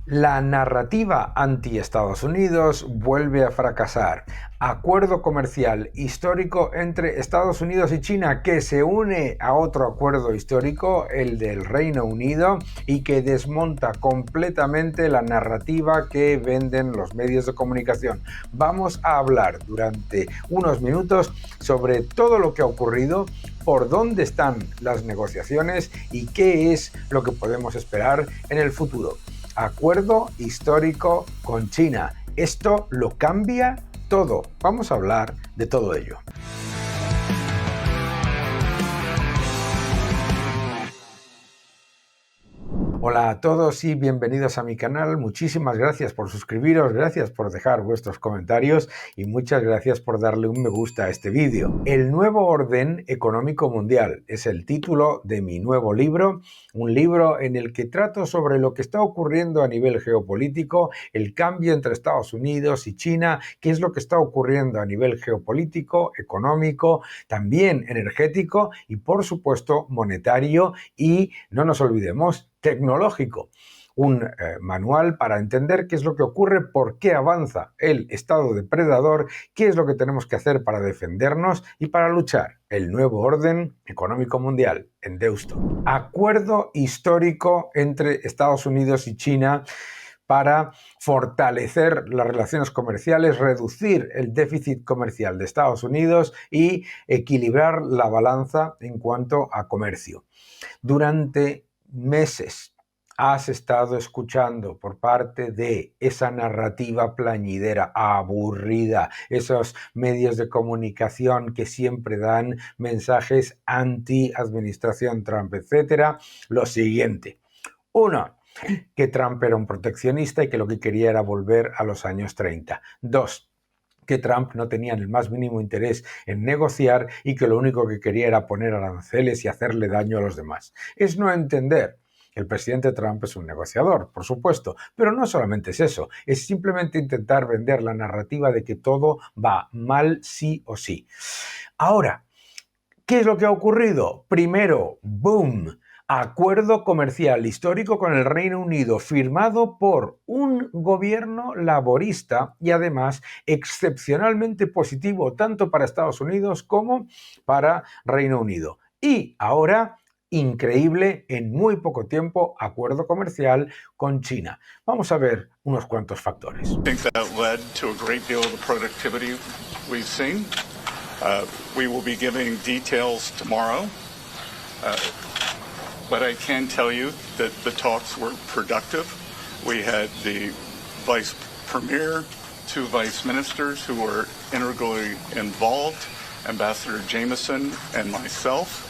La narrativa anti-Estados Unidos vuelve a fracasar. Acuerdo comercial histórico entre Estados Unidos y China que se une a otro acuerdo histórico, el del Reino Unido, y que desmonta completamente la narrativa que venden los medios de comunicación. Vamos a hablar durante unos minutos sobre todo lo que ha ocurrido, por dónde están las negociaciones y qué es lo que podemos esperar en el futuro. Acuerdo histórico con China. Esto lo cambia todo. Vamos a hablar de todo ello. Hola a todos y bienvenidos a mi canal. Muchísimas gracias por suscribiros, gracias por dejar vuestros comentarios y muchas gracias por darle un me gusta a este vídeo. El nuevo orden económico mundial es el título de mi nuevo libro, un libro en el que trato sobre lo que está ocurriendo a nivel geopolítico, el cambio entre Estados Unidos y China, qué es lo que está ocurriendo a nivel geopolítico, económico, también energético y por supuesto monetario y, no nos olvidemos, tecnológico. Un manual para entender qué es lo que ocurre, por qué avanza el estado depredador, qué es lo que tenemos que hacer para defendernos y para luchar. El nuevo orden económico mundial en Deusto. Acuerdo histórico entre Estados Unidos y China para fortalecer las relaciones comerciales, reducir el déficit comercial de Estados Unidos y equilibrar la balanza en cuanto a comercio. Durante meses has estado escuchando por parte de esa narrativa plañidera, aburrida, esos medios de comunicación que siempre dan mensajes anti-administración Trump, etcétera, lo siguiente. Uno, que Trump era un proteccionista y que lo que quería era volver a los años 30. Dos, que Trump no tenía el más mínimo interés en negociar y que lo único que quería era poner aranceles y hacerle daño a los demás. Es no entender. El presidente Trump es un negociador, por supuesto, pero no solamente es eso, es simplemente intentar vender la narrativa de que todo va mal sí o sí. Ahora, ¿qué es lo que ha ocurrido? Primero, boom, acuerdo comercial histórico con el Reino Unido firmado por un gobierno laborista y además excepcionalmente positivo tanto para Estados Unidos como para Reino Unido. Y ahora, increíble, en muy poco tiempo, acuerdo comercial con China. Vamos a ver unos cuantos factores. I think that led to a great deal of the productivity we've seen. We will be giving details tomorrow, but I can tell you that the talks were productive. We had the vice premier, two vice ministers who were integrally involved, Ambassador Jameson and myself,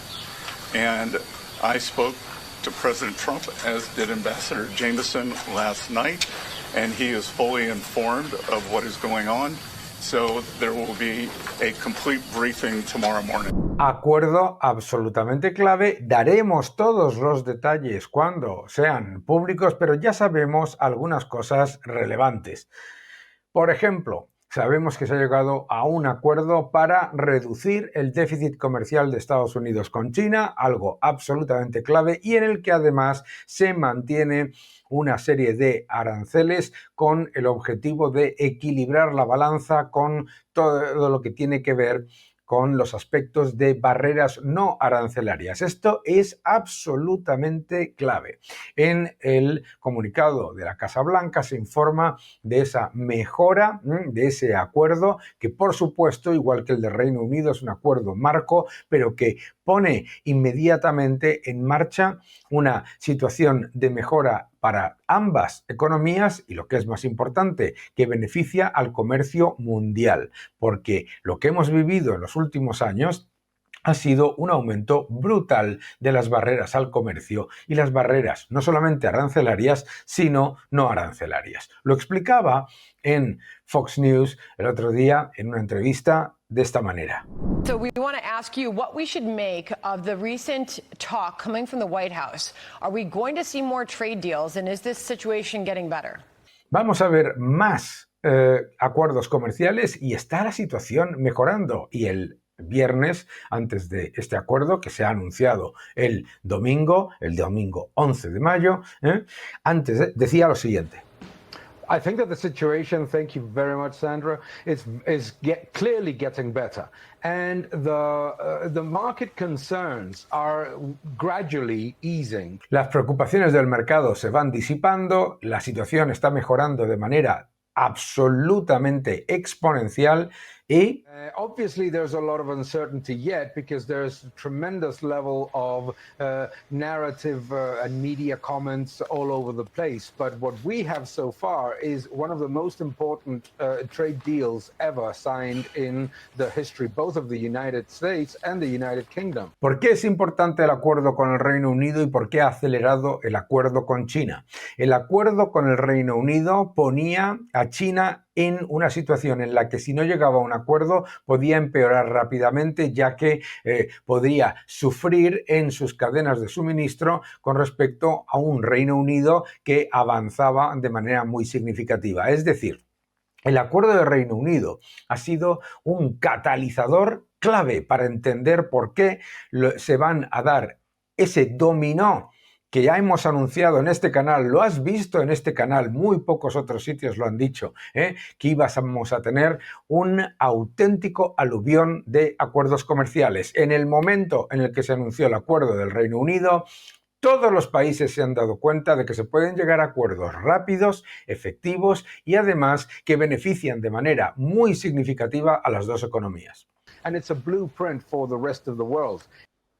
and I spoke to President Trump, as did Ambassador Jameson last night, and he is fully informed of what is going on. So there will be a complete briefing tomorrow morning. Acuerdo absolutamente clave. Daremos todos los detalles cuando sean públicos, pero ya sabemos algunas cosas relevantes. Por ejemplo, sabemos que se ha llegado a un acuerdo para reducir el déficit comercial de Estados Unidos con China, algo absolutamente clave y en el que además se mantiene una serie de aranceles con el objetivo de equilibrar la balanza con todo lo que tiene que ver con los aspectos de barreras no arancelarias. Esto es absolutamente clave. En el comunicado de la Casa Blanca se informa de esa mejora, de ese acuerdo, que por supuesto, igual que el de Reino Unido, es un acuerdo marco, pero que pone inmediatamente en marcha una situación de mejora para ambas economías y, lo que es más importante, que beneficia al comercio mundial, porque lo que hemos vivido en los últimos años ha sido un aumento brutal de las barreras al comercio y las barreras no solamente arancelarias, sino no arancelarias. Lo explicaba en Fox News el otro día en una entrevista de esta manera. So we want to ask you what we should make of the recent talk coming from the White House. Are we going to see more trade deals, and is this situation getting better? Vamos a ver más acuerdos comerciales y está la situación mejorando y el viernes, antes de este acuerdo que se ha anunciado el domingo 11 de mayo, decía lo siguiente. I think that the situation, thank you very much, Sandra, is clearly getting better. And the market concerns are gradually easing. Las preocupaciones del mercado se van disipando, la situación está mejorando de manera absolutamente exponencial y obviously there's a lot of uncertainty yet because there's a tremendous level of narrative and media comments all over the place. But what we have so far is one of the most important trade deals ever signed in the history, both of the United States and the United Kingdom. ¿Por qué es importante el acuerdo con el Reino Unido y por qué ha acelerado el acuerdo con China? El acuerdo con el Reino Unido ponía a China en una situación en la que si no llegaba a un acuerdo podía empeorar rápidamente, ya que podría sufrir en sus cadenas de suministro con respecto a un Reino Unido que avanzaba de manera muy significativa. Es decir, el acuerdo de Reino Unido ha sido un catalizador clave para entender por qué se van a dar ese dominó que ya hemos anunciado en este canal, lo has visto en este canal, muy pocos otros sitios lo han dicho, que íbamos a tener un auténtico aluvión de acuerdos comerciales. En el momento en el que se anunció el acuerdo del Reino Unido, todos los países se han dado cuenta de que se pueden llegar a acuerdos rápidos, efectivos y además que benefician de manera muy significativa a las dos economías. And it's a blueprint for the rest of the world.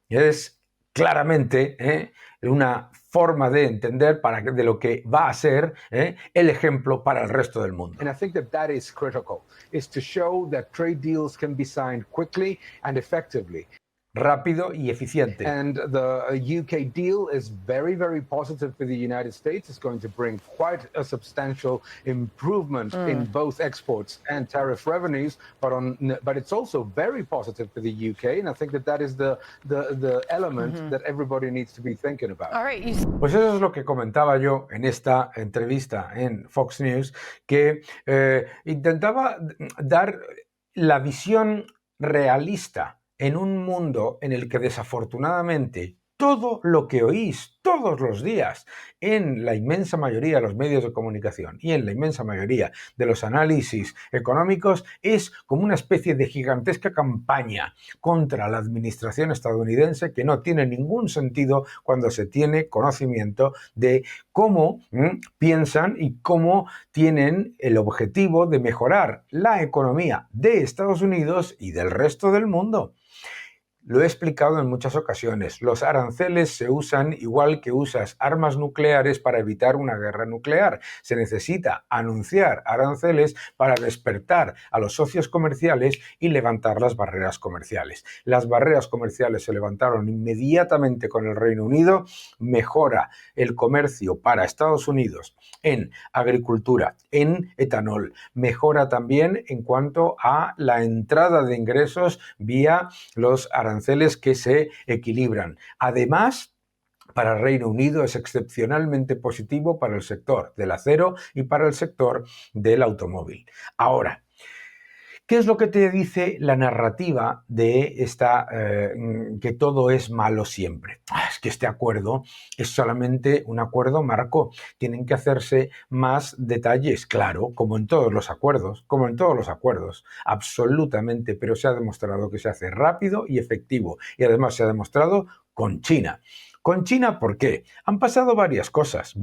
Es claramente una forma de entender de lo que va a ser el ejemplo para el resto del mundo. And I think that is critical, is to show that trade deals can be signed quickly and effectively. Rápido y eficiente. And the UK deal is very, very positive for the United States. It's going to bring quite a substantial improvement in both exports and tariff revenues, but it's also very positive for the UK, and I think that is the element that everybody needs to be thinking about. All right. Pues eso es lo que comentaba yo en esta entrevista en Fox News, que intentaba dar la visión realista en un mundo en el que desafortunadamente todo lo que oís todos los días en la inmensa mayoría de los medios de comunicación y en la inmensa mayoría de los análisis económicos es como una especie de gigantesca campaña contra la administración estadounidense que no tiene ningún sentido cuando se tiene conocimiento de cómo piensan y cómo tienen el objetivo de mejorar la economía de Estados Unidos y del resto del mundo. Lo he explicado en muchas ocasiones. Los aranceles se usan igual que usas armas nucleares para evitar una guerra nuclear. Se necesita anunciar aranceles para despertar a los socios comerciales y levantar las barreras comerciales. Las barreras comerciales se levantaron inmediatamente con el Reino Unido. Mejora el comercio para Estados Unidos en agricultura, en etanol. Mejora también en cuanto a la entrada de ingresos vía los aranceles que se equilibran. Además, para el Reino Unido es excepcionalmente positivo para el sector del acero y para el sector del automóvil. Ahora, ¿qué es lo que te dice la narrativa de que todo es malo siempre? Es que este acuerdo es solamente un acuerdo marco. Tienen que hacerse más detalles, claro, como en todos los acuerdos, absolutamente, pero se ha demostrado que se hace rápido y efectivo. Y además se ha demostrado con China. ¿Con China por qué? Han pasado varias cosas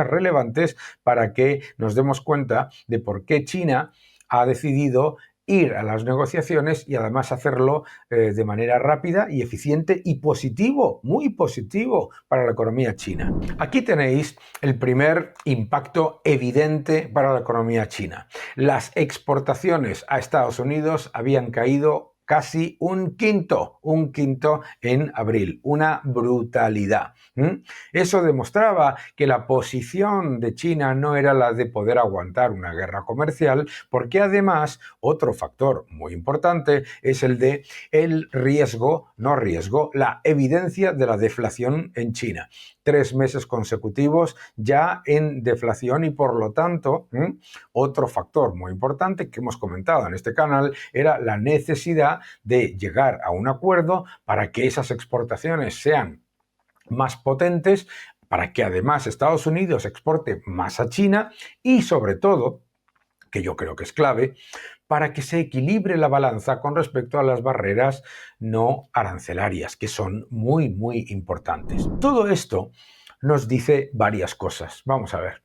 relevantes para que nos demos cuenta de por qué China ha decidido ir a las negociaciones y además hacerlo de manera rápida y eficiente y positivo, muy positivo para la economía china. Aquí tenéis el primer impacto evidente para la economía china. Las exportaciones a Estados Unidos habían caído casi un quinto en abril, una brutalidad. Eso demostraba que la posición de China no era la de poder aguantar una guerra comercial, porque además otro factor muy importante es el de la evidencia de la deflación en China. 3 meses consecutivos ya en deflación y por lo tanto, otro factor muy importante que hemos comentado en este canal era la necesidad de llegar a un acuerdo para que esas exportaciones sean más potentes, para que además Estados Unidos exporte más a China y sobre todo, que yo creo que es clave, para que se equilibre la balanza con respecto a las barreras no arancelarias, que son muy, muy importantes. Todo esto nos dice varias cosas. Vamos a ver.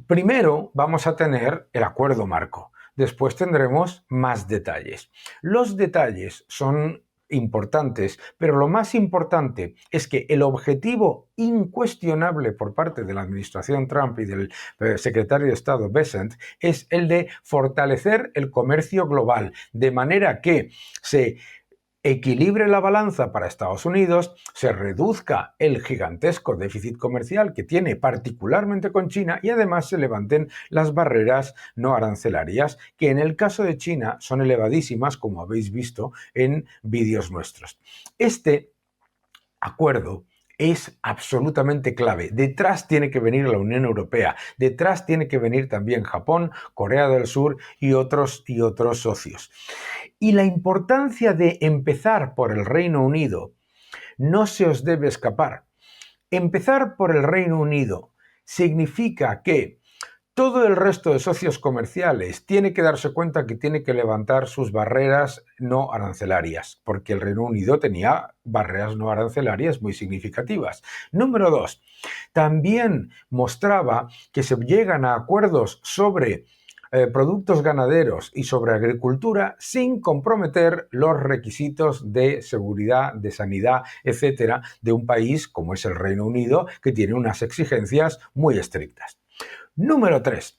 Primero vamos a tener el acuerdo marco. Después tendremos más detalles. Los detalles son importantes, pero lo más importante es que el objetivo incuestionable por parte de la administración Trump y del secretario de Estado Bessent es el de fortalecer el comercio global, de manera que se equilibre la balanza para Estados Unidos, se reduzca el gigantesco déficit comercial que tiene particularmente con China y además se levanten las barreras no arancelarias, que en el caso de China son elevadísimas, como habéis visto en vídeos nuestros. Este acuerdo es absolutamente clave. Detrás tiene que venir la Unión Europea, detrás tiene que venir también Japón, Corea del Sur y otros socios. Y la importancia de empezar por el Reino Unido no se os debe escapar. Empezar por el Reino Unido significa que todo el resto de socios comerciales tiene que darse cuenta que tiene que levantar sus barreras no arancelarias, porque el Reino Unido tenía barreras no arancelarias muy significativas. Número 2, también mostraba que se llegan a acuerdos sobre productos ganaderos y sobre agricultura sin comprometer los requisitos de seguridad, de sanidad, etcétera, de un país como es el Reino Unido, que tiene unas exigencias muy estrictas. Número 3.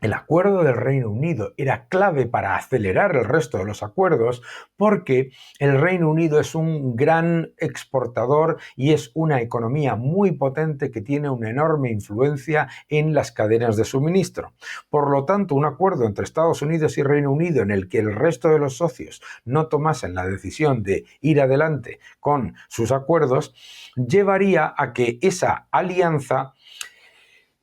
El acuerdo del Reino Unido era clave para acelerar el resto de los acuerdos porque el Reino Unido es un gran exportador y es una economía muy potente que tiene una enorme influencia en las cadenas de suministro. Por lo tanto, un acuerdo entre Estados Unidos y Reino Unido en el que el resto de los socios no tomasen la decisión de ir adelante con sus acuerdos llevaría a que esa alianza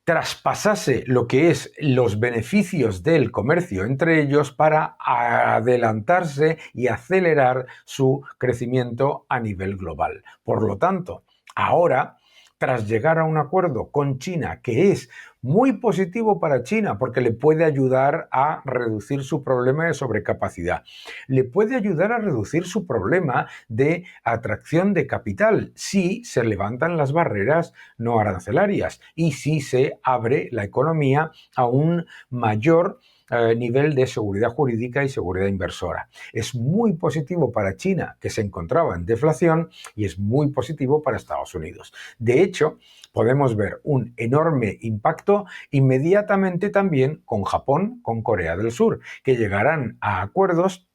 traspasase lo que es los beneficios del comercio entre ellos para adelantarse y acelerar su crecimiento a nivel global. Por lo tanto, ahora, tras llegar a un acuerdo con China que es muy positivo para China porque le puede ayudar a reducir su problema de sobrecapacidad, le puede ayudar a reducir su problema de atracción de capital si se levantan las barreras no arancelarias y si se abre la economía a un mayor nivel de seguridad jurídica y seguridad inversora. Es muy positivo para China, que se encontraba en deflación, y es muy positivo para Estados Unidos. De hecho, podemos ver un enorme impacto inmediatamente también con Japón, con Corea del Sur, que llegarán a acuerdos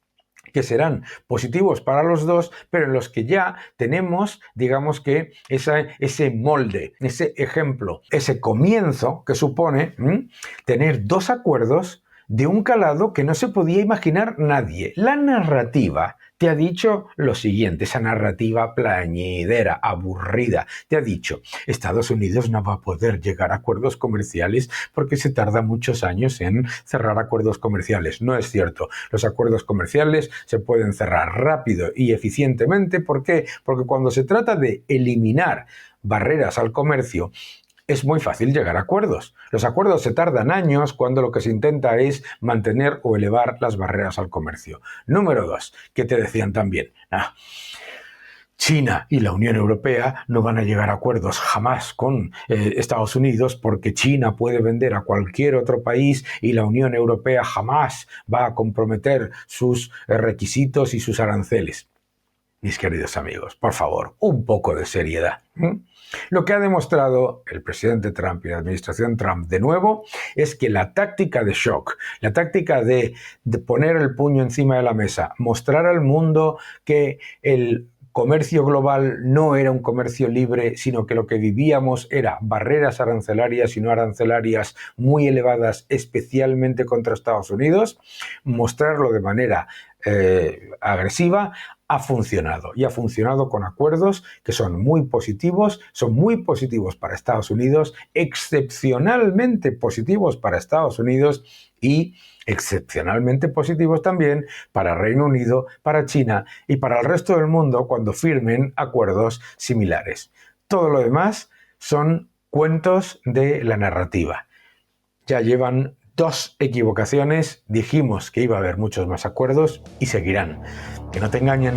que serán positivos para los dos, pero en los que ya tenemos, digamos que ese molde, ese ejemplo, ese comienzo que supone tener dos acuerdos de un calado que no se podía imaginar nadie. La narrativa te ha dicho lo siguiente, esa narrativa plañidera, aburrida, te ha dicho, Estados Unidos no va a poder llegar a acuerdos comerciales porque se tarda muchos años en cerrar acuerdos comerciales. No es cierto. Los acuerdos comerciales se pueden cerrar rápido y eficientemente. ¿Por qué? Porque cuando se trata de eliminar barreras al comercio, es muy fácil llegar a acuerdos. Los acuerdos se tardan años cuando lo que se intenta es mantener o elevar las barreras al comercio. Número 2, que te decían también, China y la Unión Europea no van a llegar a acuerdos jamás con Estados Unidos porque China puede vender a cualquier otro país y la Unión Europea jamás va a comprometer sus requisitos y sus aranceles. Mis queridos amigos, por favor, un poco de seriedad. Lo que ha demostrado el presidente Trump y la administración Trump de nuevo es que la táctica de shock, la táctica de poner el puño encima de la mesa, mostrar al mundo que el comercio global no era un comercio libre, sino que lo que vivíamos era barreras arancelarias y no arancelarias muy elevadas, especialmente contra Estados Unidos, mostrarlo de manera agresiva, ha funcionado y ha funcionado con acuerdos que son muy positivos para Estados Unidos, excepcionalmente positivos para Estados Unidos y excepcionalmente positivos también para Reino Unido, para China y para el resto del mundo cuando firmen acuerdos similares. Todo lo demás son cuentos de la narrativa. Ya llevan 2 equivocaciones, dijimos que iba a haber muchos más acuerdos y seguirán. Que no te engañen.